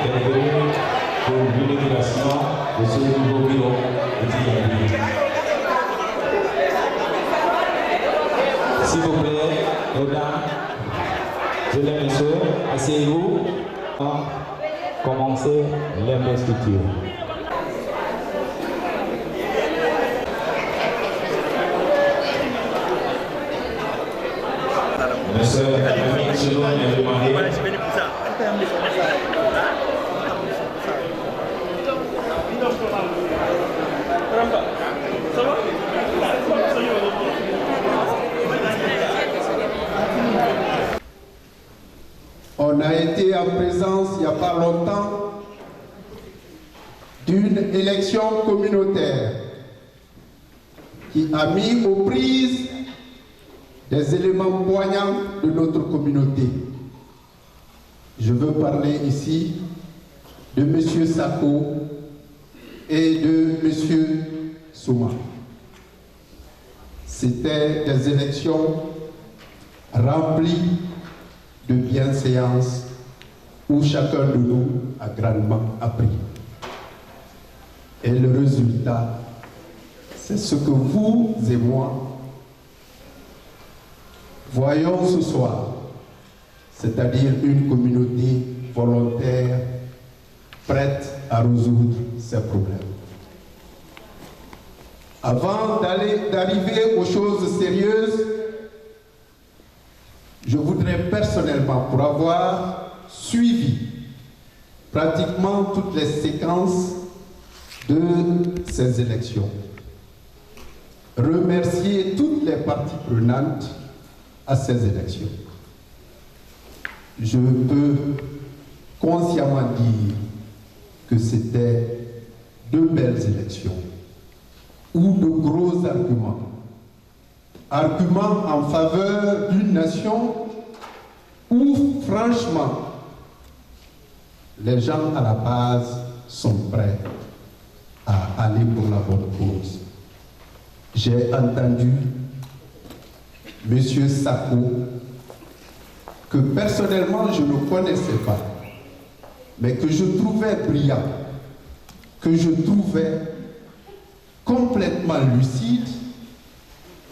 quelques minutes pour l'inauguration de ce nouveau bureau étudiant. S'il vous plaît, mesdames, mesdames et messieurs, asseyez-vous. Commencez l'investiture. Monsieur Camille Selon est demandé. On a été en présence il n'y a pas longtemps d'une élection communautaire qui a mis aux prises des éléments poignants de notre communauté. Je veux parler ici de M. Sako et de M. Souma. C'était des élections remplies de bienséance où chacun de nous a grandement appris. Et le résultat, c'est ce que vous et moi voyons ce soir, c'est-à-dire une communauté volontaire prête à résoudre ses problèmes. Avant d'arriver aux choses sérieuses, je voudrais personnellement, pour avoir suivi pratiquement toutes les séquences de ces élections, remercier toutes les parties prenantes à ces élections. Je peux consciemment dire que c'était de belles élections ou de gros arguments. Arguments en faveur d'une nation où, franchement, les gens à la base sont prêts à aller pour la bonne cause. J'ai entendu M. Sako, que personnellement je ne connaissais pas, mais que je trouvais brillant, que je trouvais complètement lucide,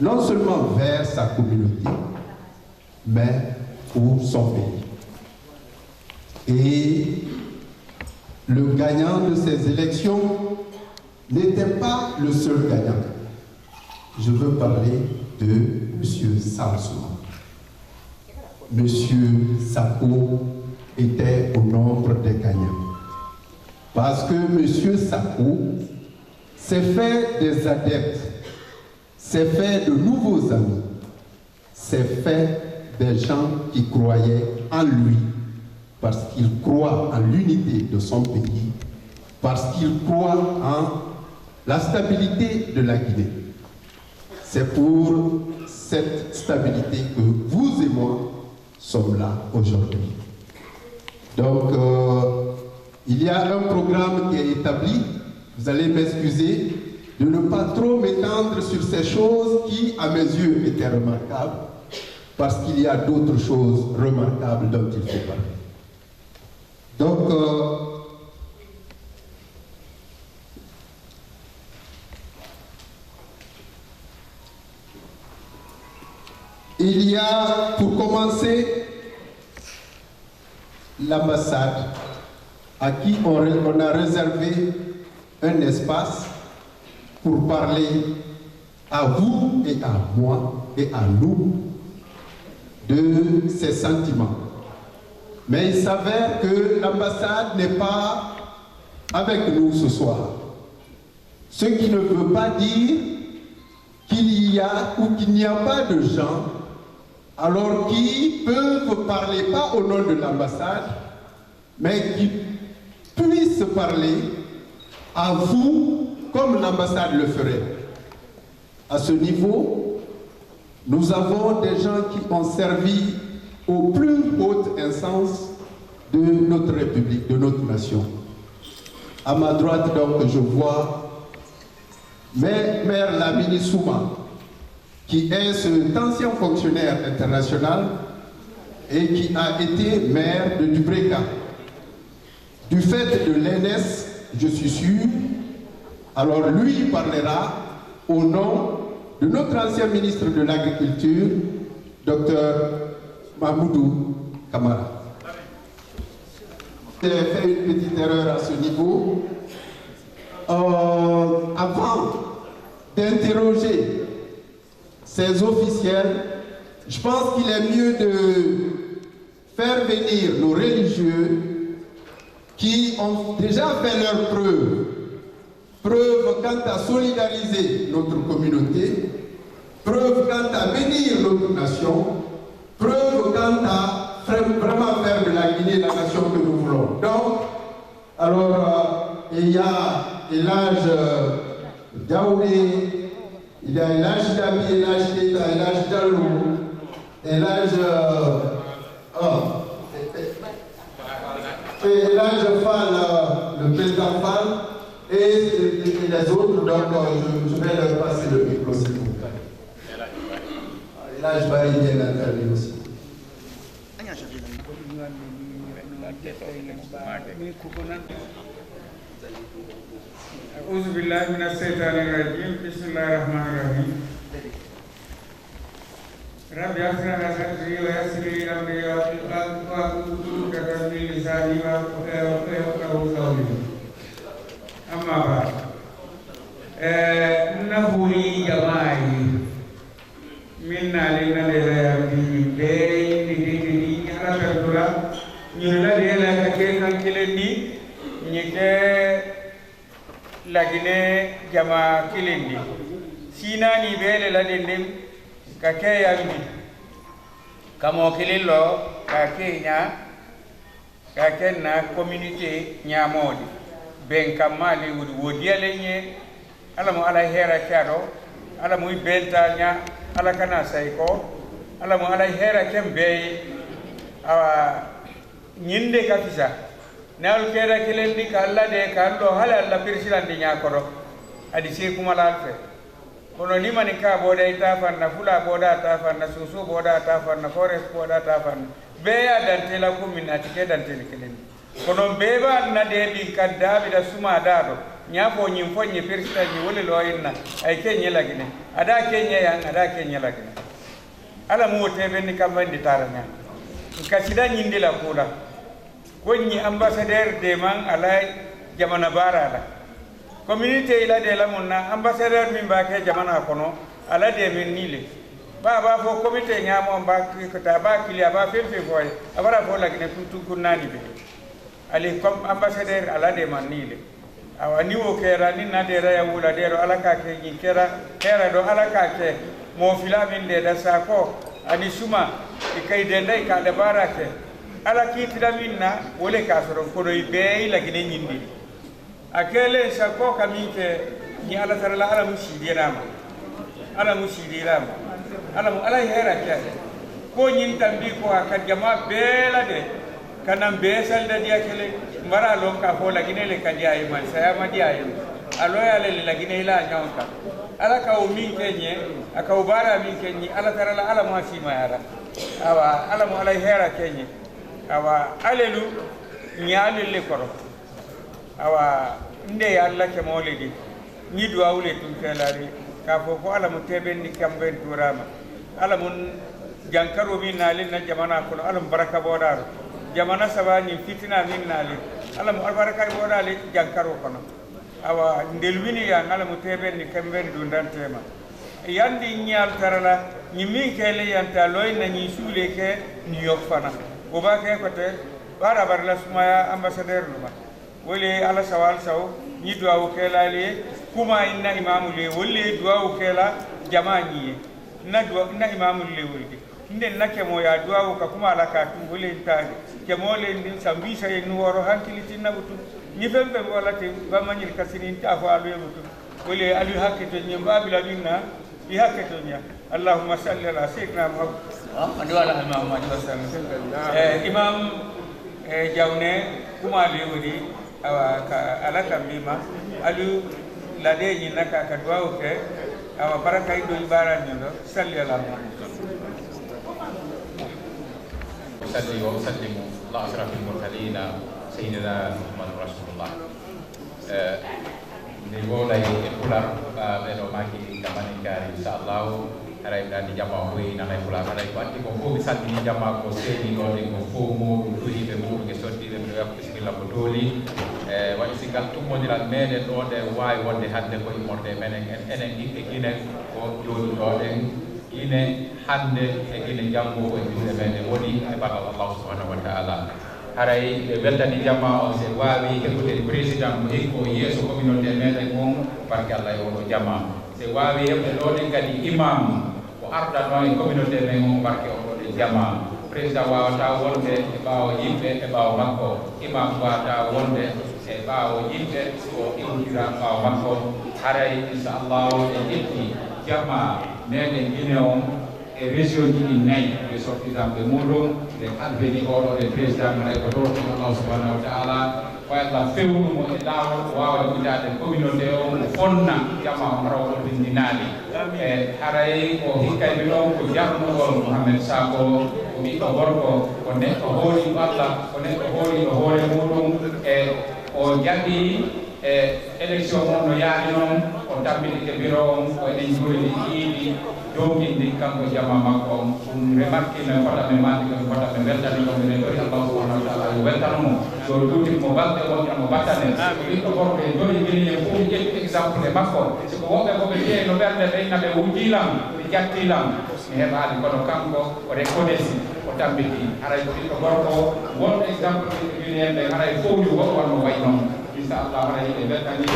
non seulement vers sa communauté, mais pour son pays. Et le gagnant de ces élections n'était pas le seul gagnant. Je veux parler de M. Samson. M. Sako était au nombre des gagnants. Parce que M. Sako s'est fait des adeptes, s'est fait de nouveaux amis, s'est fait des gens qui croyaient en lui, parce qu'il croit en l'unité de son pays, parce qu'il croit en la stabilité de la Guinée. C'est pour cette stabilité que vous et moi sommes là aujourd'hui. Donc, il y a un programme qui est établi. Vous allez m'excuser de ne pas trop m'étendre sur ces choses qui, à mes yeux, étaient remarquables, parce qu'il y a d'autres choses remarquables dont il faut parler. Donc, il y a, pour commencer, l'ambassade à qui on a réservé un espace pour parler à vous et à moi et à nous de ses sentiments. Mais il s'avère que l'ambassade n'est pas avec nous ce soir. Ce qui ne veut pas dire qu'il y a ou qu'il n'y a pas de gens alors qui peuvent parler pas au nom de l'ambassade, mais qui puissent parler à vous comme l'ambassade le ferait. À ce niveau, nous avons des gens qui ont servi aux plus hautes instances de notre République, de notre nation. À ma droite, donc, je vois Mère Lamini Souma, qui est cet ancien fonctionnaire international et qui a été maire de Dubreka. du fait de l'ENS, je suis sûr, alors lui parlera au nom de notre ancien ministre de l'Agriculture, Dr Mahmoudou Kamara. J'ai fait une petite erreur à ce niveau. Avant d'interroger ces officiels, je pense qu'il est mieux de faire venir nos religieux qui ont déjà fait leur preuve quant à solidariser notre communauté, preuve quant à bénir notre nation, preuve quant à vraiment faire de la Guinée la nation que nous voulons. Donc, alors, il y a Elhadj Daouré, il y a Elhadj Dabi, Elhadj Keita, Elhadj Diallo, Elhadj Fall, le président Fall, et les autres, donc je vais leur passer le micro s'il vous plaît. Elhadj Baye vient d'intervenir aussi. أعوذ بالله من الشيطان الرجيم بسم الله الرحمن الرحيم رب اشرح لي صدري ويسر لي أمري واحلل عقدة من لساني يفقهوا قولي أما بعد نبوي جماعي منا لنا لذي بين على تدرا نيلا لنا كيكان كلندي نيكه lagine jama kilindi sinani bele la dendim ka ke yambi kamo kilillo ka kenya ka kenna community nyamodi ben kamali wodi alenye ala mo ala hera kado ala mo benta nya ala kana sayko ala mo ala hera kembe awa nyinde kafisa nal kera kilendi ka alla de ka ando hala alla pirsilandi nyakoro adi se kuma lalfe kono ni mani ka boda ita fanna fula boda ta fanna susu boda ta fanna forest boda ta fanna be ya dantela ko min atike dantela kilendi kono be ba na de bi kadda bi da suma dado nyafo nyi fonye pirsilandi wole lo inna ay kenye lagine ada kenye yang ada kenye lagine ala mo tebe ni kamandi taranya kasida nyindi la kula konni ambassadeur de man alay jamana barala communauté ila de la monna ambassadeur min ba ke jamana kono ala de min nile ba fo comité nyamo ba ko ta ba kilia ba femfe foy abara fo la gine kuntu kunani be ali comme ambassadeur ala de man nile awa ni wo kera ni na de raya wula de ro ala ka ke ni kera do ala ka ke mo fila min de da sako ani suma ikay de ndai ka de barake ala kitira minna wole ka soro ko do be la gine nyindi akele sako kamike ni ala tarala ala musidirama ala ala hera ke ko nyin tambi ko ka jama bela de kanam be salda dia kele mara lon ka fo la gine le ka dia e man saya ma dia e alo ya le la gine la nyonka ala ka o min kenye aka ubara min kenye ala tarala ala ma si ma yara awa ala mo ala hera kenye awa alelu nyalele koro awa nde Allah ke mawlidi ni duwa wule tun felari ka fo ala mu teben ni kamben turama ala mun jankaro min nalin na jamana ko ala baraka bodaro jamana sabani fitina min nalin ala mu baraka bodale jankaro kono awa ndelwini ya ala mu teben ni kamben dundan tema yandi nyal tarala ni min kele yanta loy na ni sule ke ni yofana o ba ke ko te bara barla sumaya ambassadeur luma wole ala sawal saw ni duwa kela le kuma inna imamu le wole duwa kela jamani na duwa inna imamu le wole inde nake mo ya duwa ka kuma ala ka tu wole taade ke mo le ndin sambisa e nuworo hankiliti na butu ni fembe wala te ba manil kasinin ta fa alu butu wole alu hakito nyamba bila minna bi hakito nya allahumma salli ala sayyidina muhammad wa ala muhammad wa sallam imam jawne kuma le wodi awa ala kambima alu lade ni naka ka duwa ke awa baraka ido ibara nyondo salli ala usalli wa usallimu ala asrafil mursalin Sayyidina Muhammad Rasulullah. Ni boleh pulang beno maki kamani kari insyaallah hari ini jamaah hui nangai pulang hari ini ko bisa di jamaah ko seni ko di ko fumu tui be mu ke sorti be bismillah bodoli wadi singal tummo diran meden do de way wonde hande ko imorde menen enen dikke gine ko jodi do den ine hande e gine jambo ko binde meden woni e balla Allah subhanahu wa ta'ala haray be beldani jama o se wawi hebude président mo ko yeso communauté meden on barke Allah o jama se wawi hebde do den kadi imam ko arda no e communauté men on barke o de jama président wawata wonde e bawo yimbe e bawo makko imam wawata wonde e bawo yimbe ko iwdira bawo makko haray inshallah e jetti jama meden gine on e région ji nay e sortidam be mudum de adveni odo de président nay ko do Allah subhanahu wa ta'ala wa Allah fewnu mo e lawo wawa gudade communauté o fonna jama maraw bindinali e haray ko hikkay be non ko jarno on Muhammad Sako mi ko gorko ko ne ko holi Allah ko ne ko holi o hole mudum e o jadi élection on no yaadi non o tabbiti ke biro on ko en juri idi domindi kanko jama makko remarque me fota me mandi ko fota me weltani ko me do Allah subhanahu wa ta'ala weltano so duti mo balde mo mo batane ko gorko e joni gini e fu jetti exemple makko so ko wobe ko be jeey no berde be nabe wujilam be jattilam mi hebaali kono kanko o reconnaissance o tabbiti haray ko gorko won exemple gini en be haray fowju ko wonno way non inshallah haray e weltani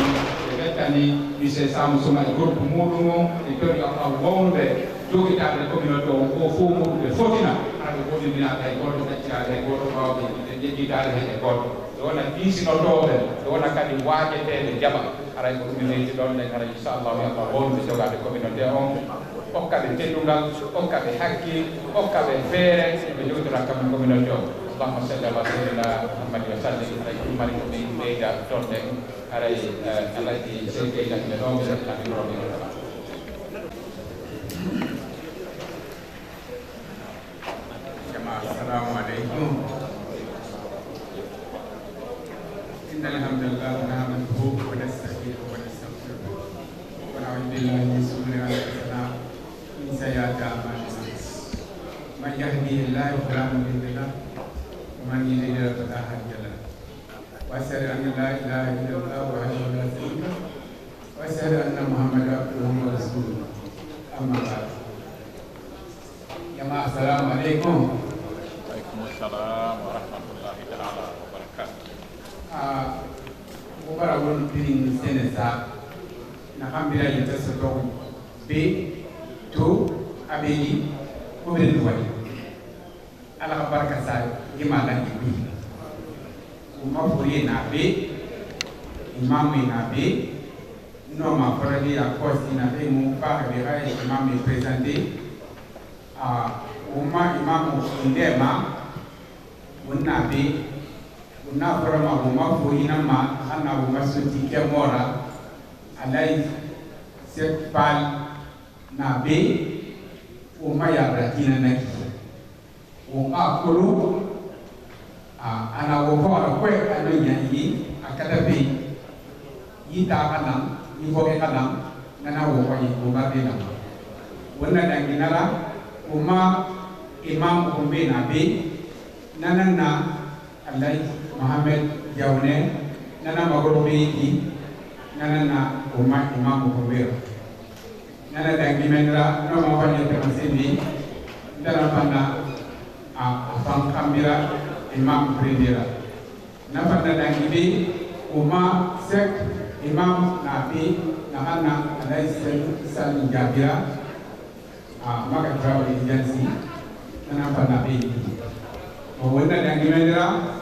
monsieur Samsung e groupe mudum e peri Allah wonde jogitaade communauté o ko fu mudum be fotina hade wodina ay goto taccade ay goto bawde e jejjitaade e goto wona disinotoɓe wona kadi waajete jaba haray ko ɗum leydi ɗon nden haray inchallahu Allah wonde jogade communauté on hokkaɓe teddungal hokkaɓe hakkil hokkaɓe feere ɓe jogdora kam communauté o Allahumma salli ala sayyidina Muhammad wa sallim ay mari ko ni leyda ɗon nden haray alaji seykeita ɓe ɗon ɓe tawi roɓe assalamu alaikum. إن الحمد لله نحمده ونستعينه ونستغفره ونعوذ بالله من شرور أنفسنا ومن سيئات أعمالنا من يهده الله فلا مضل له ومن يضلل فلا هادي له وأشهد أن لا إله إلا الله وحده لا شريك له وأشهد أن محمدا عبده ورسوله أما بعد جماعة السلام عليكم. Waalaikumsalam warahmatullahi ta'ala wabarakatuh. Ubara won pirin senesa na kambira yita soto be to abeli ko be wadi ala baraka sa gimala ibi umma furi na be imam na be no ma farali a kosi na be mu fa be ay imam présenter umma imam indema wonna be na farama umma furi na ma ana umma suti kemora alai sekpal na be umma ya bratina na ki umma kulu ana wo fora kwe ano yanyi akada be yita kanam yibo ke kanam nana wo ko yi umma be na wonna danginala umma imam umbe na be nana na alai Muhammad Jawne nana magoro beiti nana na umma imam ko nana dangi menra no ma fanya tamasini ndara panna a fan kamira imam predira na panna dangi be umma sek imam nabi na ana alai sal jabira maka travel agency nana panna be o wona dangi menra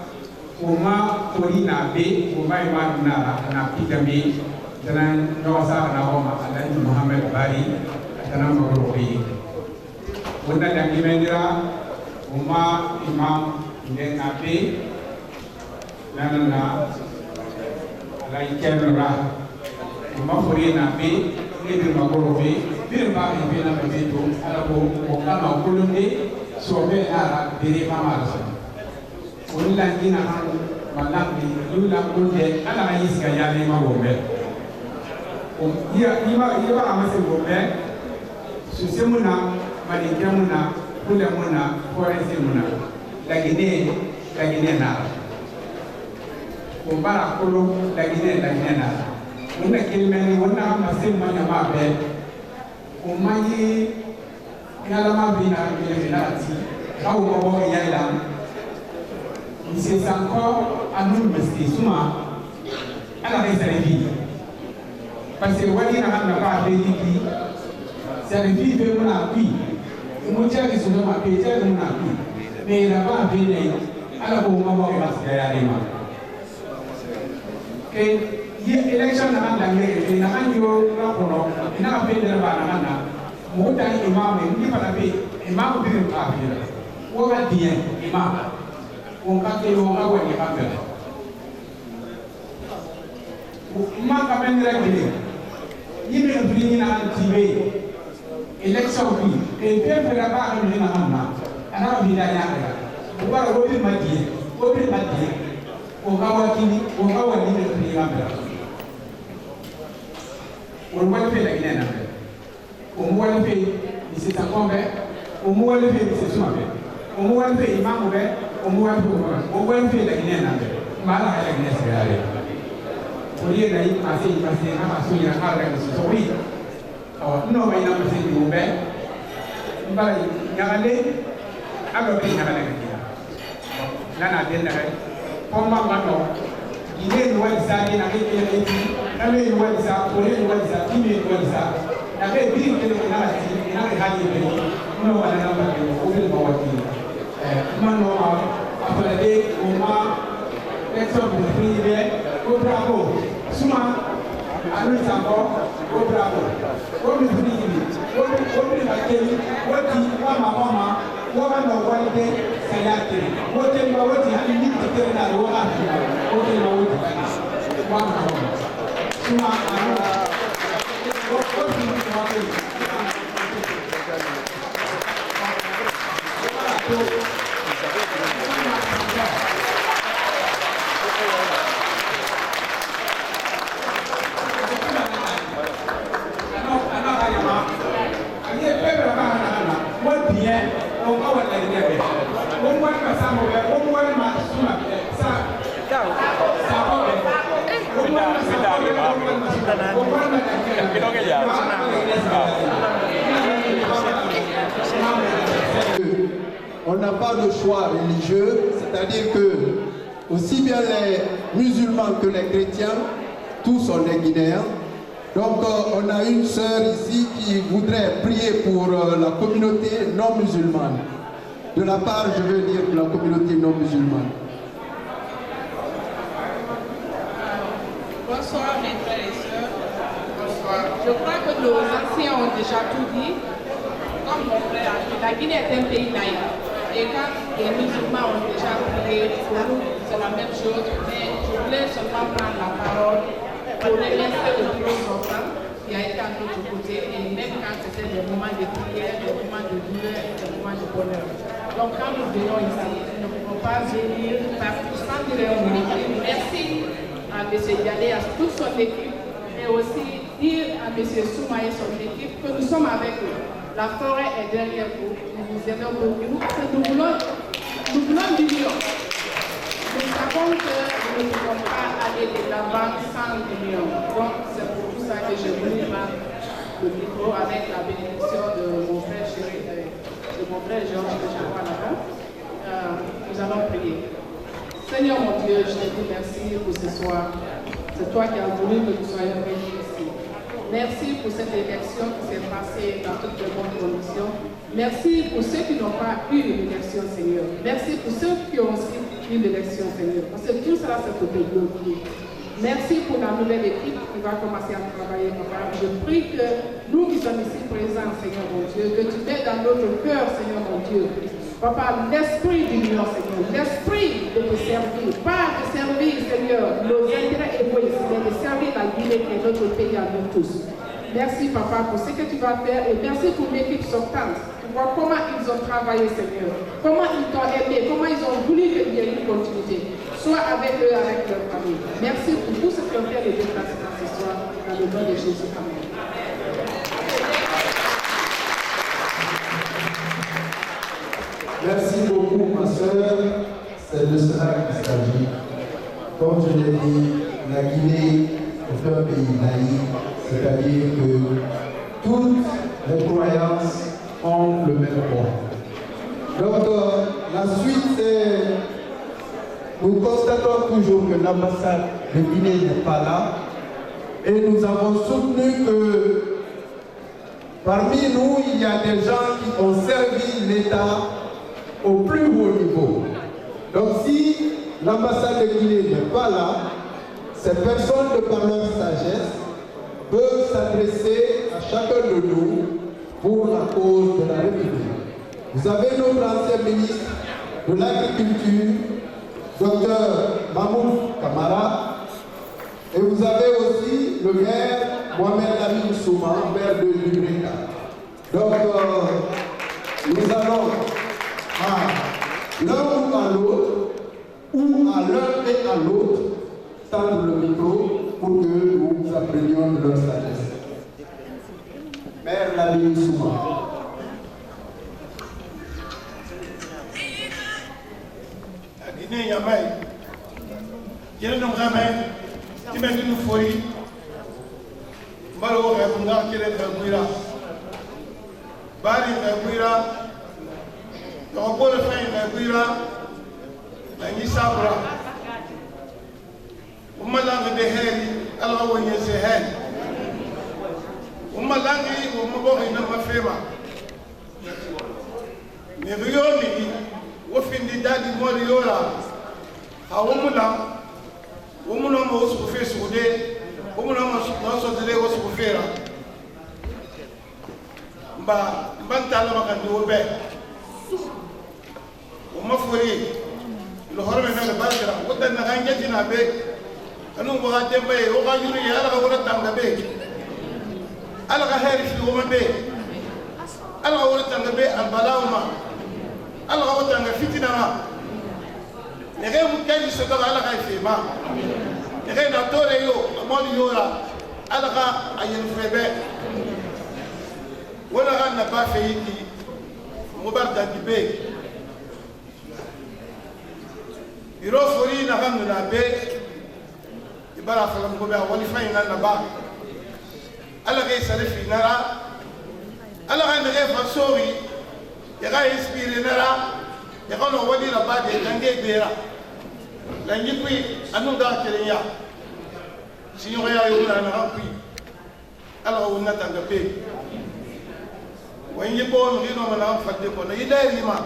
umma kori na be umma imam na pitami dan nawasa na Roma dan Muhammad Bari dan Magorobi wona dan imendira umma imam den na be na alai kemra umma kori na be ni Magorobi bir ba be na be to ala ko kana kulunde so be ara biri mama wala ina han malam di lula kunde ala is ga ya ni ma bombe iba amase bombe susemuna malikemuna kulemuna foresemuna lagine na kumbara kulu lagine na muna kilmeni wana masim manya mabe umayi ngalama bina bileminati kawo bobo yailam c'est encore à nous de suma à la réserve parce que wani na hana ba be yi c'est vie be mon appui mo tell you so ma pe tell mon appui mais la ba be ne ala ko ma ba ma se ya ma ke ye election na hana ne na hanyo na kono na be de ba na hana mo ta imam ni pa be imam bi ka bi wo ga bien imam on ka ke on ka wani ka bela ma ka ben règle ni me brini na antibe election bi e pe pe la ba ni na hamna ana bi da ya ka o ba ro bi madi o ka wani me brini ka bela o mo pe la ni na o mo wala pe ni c'est ta combe o mo wala pe ni c'est suma be o mo wala pe imam be o mo wala pe la ni na be mala ha la ni se ya Oye na yi pase na maso ya kala ni so wi o no mai na pase ni umbe mbara nyale aba pe nyale ka kila na na den na kai ko ma ma no ine ni wa isa ni na ke ke ni na le ni wa isa ko le ni wa isa ki ni wa isa na ke bi ke ni na ti na ke ha ni be no wa na ba ke o bi ma wa ti ma no apa de o ma leçon de prière au bravo suma anu sambo au bravo au prière au bakeli wati mama wa no walde sayate wote ma wati hali ni tikere na ro ha wote ma wati wa mama suma anu wote ma wati On n'a pas de choix religieux, c'est-à-dire que aussi bien les musulmans que les chrétiens, tous on est guinéens. Donc on a une sœur ici qui voudrait prier pour la communauté non musulmane. De la part, je veux dire, de la communauté non musulmane. Bonsoir mes frères et sœurs. Bonsoir. Je crois que nos anciens ont déjà tout dit. Comme mon frère a dit, la Guinée est un pays laïque. Et quand les musulmans ont déjà prié pour nous, c'est la même chose. Mais je voulais seulement prendre la parole pour remercier le plus enfant qui a été à notre côté. Et même quand c'était des moments de prière, des moments de douleur, des moments de bonheur. Donc quand nous venons ici, nous ne pouvons pas venir partout sans dire un mot. Merci à M. Dialé, à toute son équipe, mais aussi dire à M. Souma et son équipe que nous sommes avec eux. La forêt est derrière vous, nous vous aimons beaucoup, nous voulons l'union. Nous savons que nous ne pouvons pas aller de l'avant sans l'union. Donc c'est pour tout ça que je voulais prendre le micro avec la bénédiction de mon frère chéri, de mon frère Georges que j'envoie là-bas. Nous allons prier. Seigneur mon Dieu, je te dis merci pour ce soir. C'est toi qui as voulu que nous soyons réunis ici. Merci pour cette élection qui s'est passée dans toutes les bonnes conditions. Merci pour ceux qui n'ont pas eu une élection, Seigneur. Merci pour ceux qui ont aussi eu l'élection, Seigneur. Parce que tout cela, c'est pour te glorifier. Merci pour la nouvelle équipe qui va commencer à travailler, papa. Je prie que nous qui sommes ici présents, Seigneur mon Dieu, que tu mets dans notre cœur, Seigneur mon Dieu, papa, l'esprit d'union, Seigneur, l'esprit de te servir, pas de servir, Seigneur, nos intérêts égoïstes, mais de servir la Guinée et notre pays à nous tous. Merci, papa, pour ce que tu vas faire et merci pour l'équipe sortante. Tu vois comment ils ont travaillé, Seigneur, comment ils t'ont aimé, comment ils ont voulu qu'il y ait une continuité. soit avec eux, avec leur famille. Merci pour tous ceux qui ont fait les déplacements ce soir dans le nom de Jésus. Amen. Merci beaucoup, ma soeur. C'est de cela qu'il s'agit. Comme je l'ai dit, la Guinée est un pays laïque, c'est-à-dire que toutes les croyances ont le même poids. Donc, la suite, c'est... Nous constatons toujours que l'ambassade de Guinée n'est pas là et nous avons soutenu que parmi nous, il y a des gens qui ont servi l'État au plus haut niveau. Donc si l'ambassade de Guinée n'est pas là, ces personnes, de par leur sagesse, peuvent s'adresser à chacun de nous pour la cause de la République. Vous avez notre ancien ministre de l'Agriculture, Dr Mahmoud Kamara, et vous avez aussi le maire Mohamed Amin Souma, maire de Lubreka. Donc, nous allons à l'un ou à l'autre, ou à l'un et à l'autre, tendre le micro pour que nous apprenions de leur sagesse. Maire Amin Souma. Guinée Yamai, Guinée Nomramai, Timothy Nufori, Baro Rabunga, Kere Rabuira, Bari Rabuira, Tokole Fain Rabuira, Nisabra, Umalang de Heli, Alawan Yesehead, Umalangi, Umabori Namafema, Nevioni. Wofindi dadi mori yola hawumuna wumuna mo usukufe sude wumuna mo so dele usukufera mbantala makandi wobe umafuri lo horme na bakira wodan na ganje dina be anu bo gadde be o ga yuri ala ga wona tanga be ala ga heri fi woma be ala ga wona tanga be al balawma Allah va t'en fitina ma. Les gens qui ont ce temps Allah va faire ma. Les gens dans tous les jours, mon yora, Allah va ayer faire. Voilà n'a pas fait ici. Mobar d'Antibé. Il a fourni la rame de la baie. Il va la faire un peu à Walifa là-bas. Allah va s'en finira. Allah va ne pas sortir. Il va inspirer nara, il va nous voir là-bas des langues béra. Langue puis, à nous dans Kéria. Si on regarde où on a rempli, alors on attend de paix. Quand il est bon, on a fait des bonnes. Il est lima.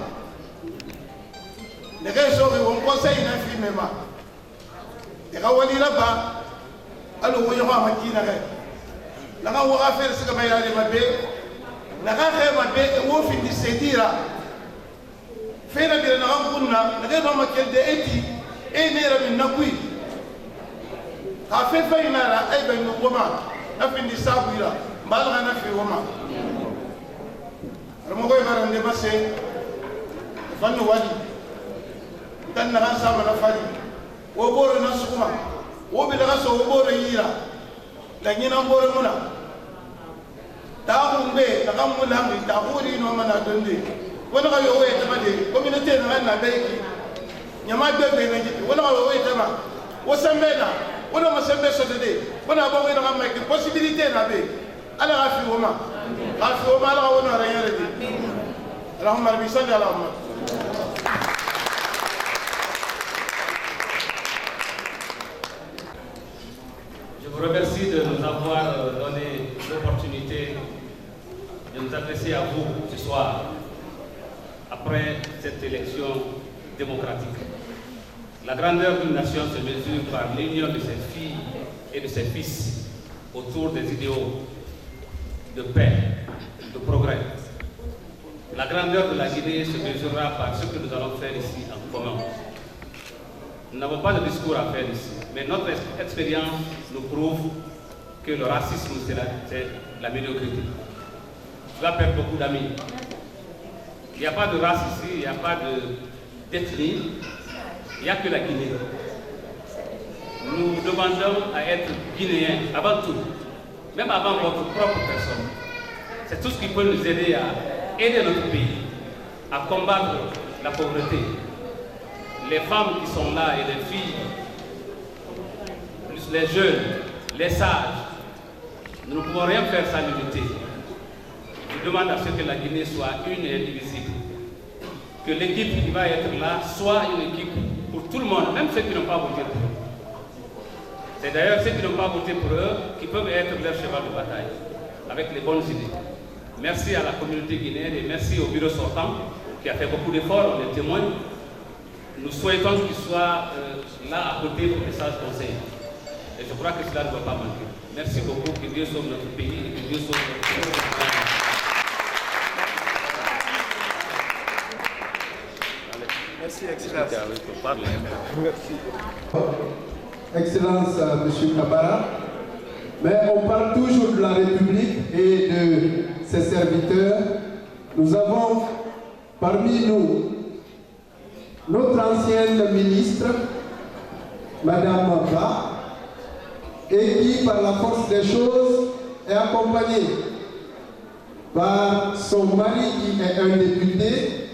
Les gens on conseille infiniment. Il va voir là-bas, alors on va maquiner. Là, on va faire ce que va y aller ma paix. Na gaga mabe wo fi di sedira fena bi na nguna na ga ma kel de eti e ne ra min nakui ka fe fa ina ra ai ba no goma na fi di sabuira mal ga na fi goma ramo ko ga rande basse fanno wadi dan na ga sa ma na fari wo boro na sukuma wo bi daga so wo boro yira la nyina boro muna Taumbe, the Ramulam, Tahuri, no man at Dundee. When I away the Madi, community and I bake. Yamada, when I away the man. What's a better? What am I saying today? When I go in and make the possibility of it. I don't have you, woman. I feel my own reality. Rahman Bisanda. Je vous remercie de nous avoir donné l'opportunité de nous adresser à vous ce soir, après cette élection démocratique. La grandeur d'une nation se mesure par l'union de ses filles et de ses fils autour des idéaux de paix, de progrès. La grandeur de la Guinée se mesurera par ce que nous allons faire ici en commun. Nous n'avons pas de discours à faire ici, mais notre expérience nous prouve que le racisme, c'est la médiocrité. Cela perd beaucoup d'amis. Il n'y a pas de race ici, il n'y a pas d'ethnie, il n'y a que la Guinée. nous demandons à être Guinéens avant tout, même avant votre propre personne. C'est tout ce qui peut nous aider à aider notre pays à combattre la pauvreté. Les femmes qui sont là et les filles, plus les jeunes, les sages, nous ne pouvons rien faire sans l'unité. Je demande à ce que la Guinée soit une et indivisible. Que l'équipe qui va être là soit une équipe pour tout le monde, même ceux qui n'ont pas voté pour eux. C'est d'ailleurs ceux qui n'ont pas voté pour eux qui peuvent être leur cheval de bataille, avec les bonnes idées. Merci à la communauté guinéenne et merci au bureau sortant qui a fait beaucoup d'efforts, on est témoins. Nous souhaitons qu'il soit là à côté pour les sages conseils. Et je crois que cela ne doit pas manquer. Merci beaucoup, que Dieu sauve notre pays et que Dieu sauve notre pays. Merci, Excellence. Excellence, M. Kabara. Mais on parle toujours de la République et de ses serviteurs. Nous avons parmi nous notre ancienne ministre, Madame Ba, et qui, par la force des choses, est accompagnée par son mari qui est un député.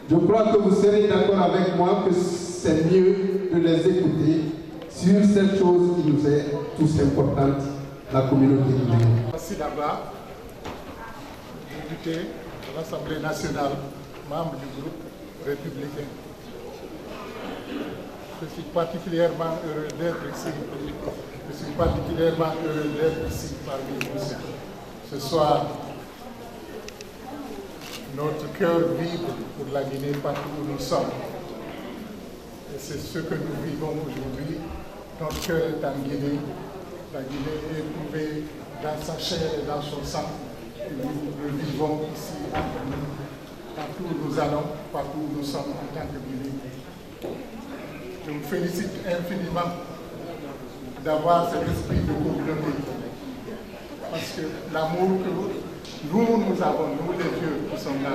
Je crois que vous serez d'accord avec moi que c'est mieux de les écouter sur cette chose qui nous est tous importante, la communauté guinéenne. Merci d'abord, député de l'Assemblée nationale, membre du groupe républicain. Je suis particulièrement heureux d'être ici. Je suis particulièrement heureux d'être ici parmi vous. Ce soir, notre cœur vibre pour la Guinée partout où nous sommes. Et c'est ce que nous vivons aujourd'hui. Notre cœur est en Guinée. La Guinée est éprouvée dans sa chair et dans son sang. Et nous le vivons ici entre nous. Partout où nous allons, partout où nous sommes en tant que Guinée. Je vous félicite infiniment d'avoir cet esprit de communauté. Parce que l'amour que nous avons, nous les vieux qui sommes là,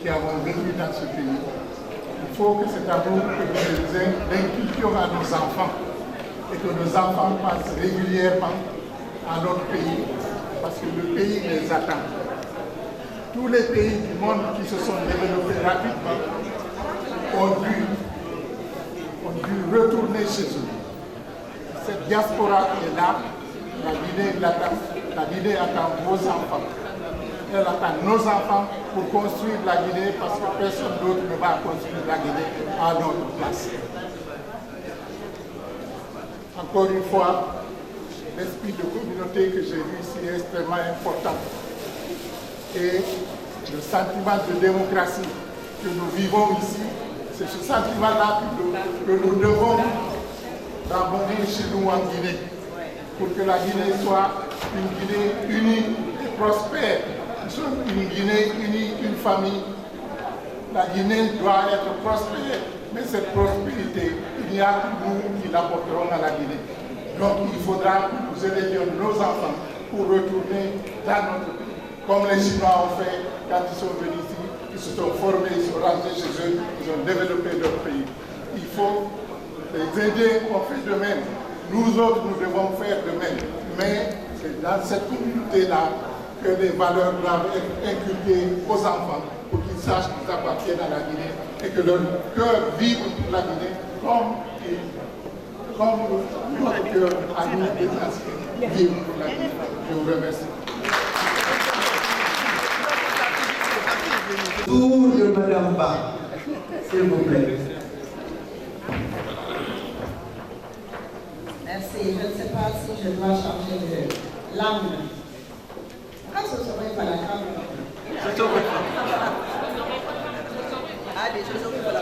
qui avons vécu dans ce pays, il faut que cet amour que nous inculquions à nos enfants et que nos enfants passent régulièrement à notre pays, parce que le pays les attend. Tous les pays du monde qui se sont développés rapidement ont dû retourner chez eux. Cette diaspora qui est là, la Guinée l'attend. La Guinée attend vos enfants. Elle attend nos enfants pour construire la Guinée parce que personne d'autre ne va construire la Guinée à notre place. Encore une fois, l'esprit de communauté que j'ai vu ici est extrêmement important. Et le sentiment de démocratie que nous vivons ici, c'est ce sentiment-là que nous devons ramener chez nous en Guinée, pour que la Guinée soit une Guinée unie et prospère. Nous sommes une Guinée unie, une famille. La Guinée doit être prospère, mais cette prospérité, il n'y a que nous qui l'apporterons à la Guinée. Donc il faudra que nous aidions nos enfants pour retourner dans notre pays, comme les Chinois ont fait quand ils sont venus ici. Ils se sont formés, ils sont rentrés chez eux, ils ont développé leur pays. Il faut les aider, on fait de même. Nous autres, nous devons faire de même. Mais c'est dans cette communauté-là que les valeurs doivent être inculquées aux enfants pour qu'ils sachent qu'ils appartiennent à la Guinée et que leur cœur vibre pour la Guinée comme notre cœur à nous vibre pour la Guinée. Je vous remercie. Tour de Madame Ba, s'il vous plaît. Merci. Je ne sais pas si je dois changer de langue. Ah, ce serait pas la caméra. Ah, des choses pour la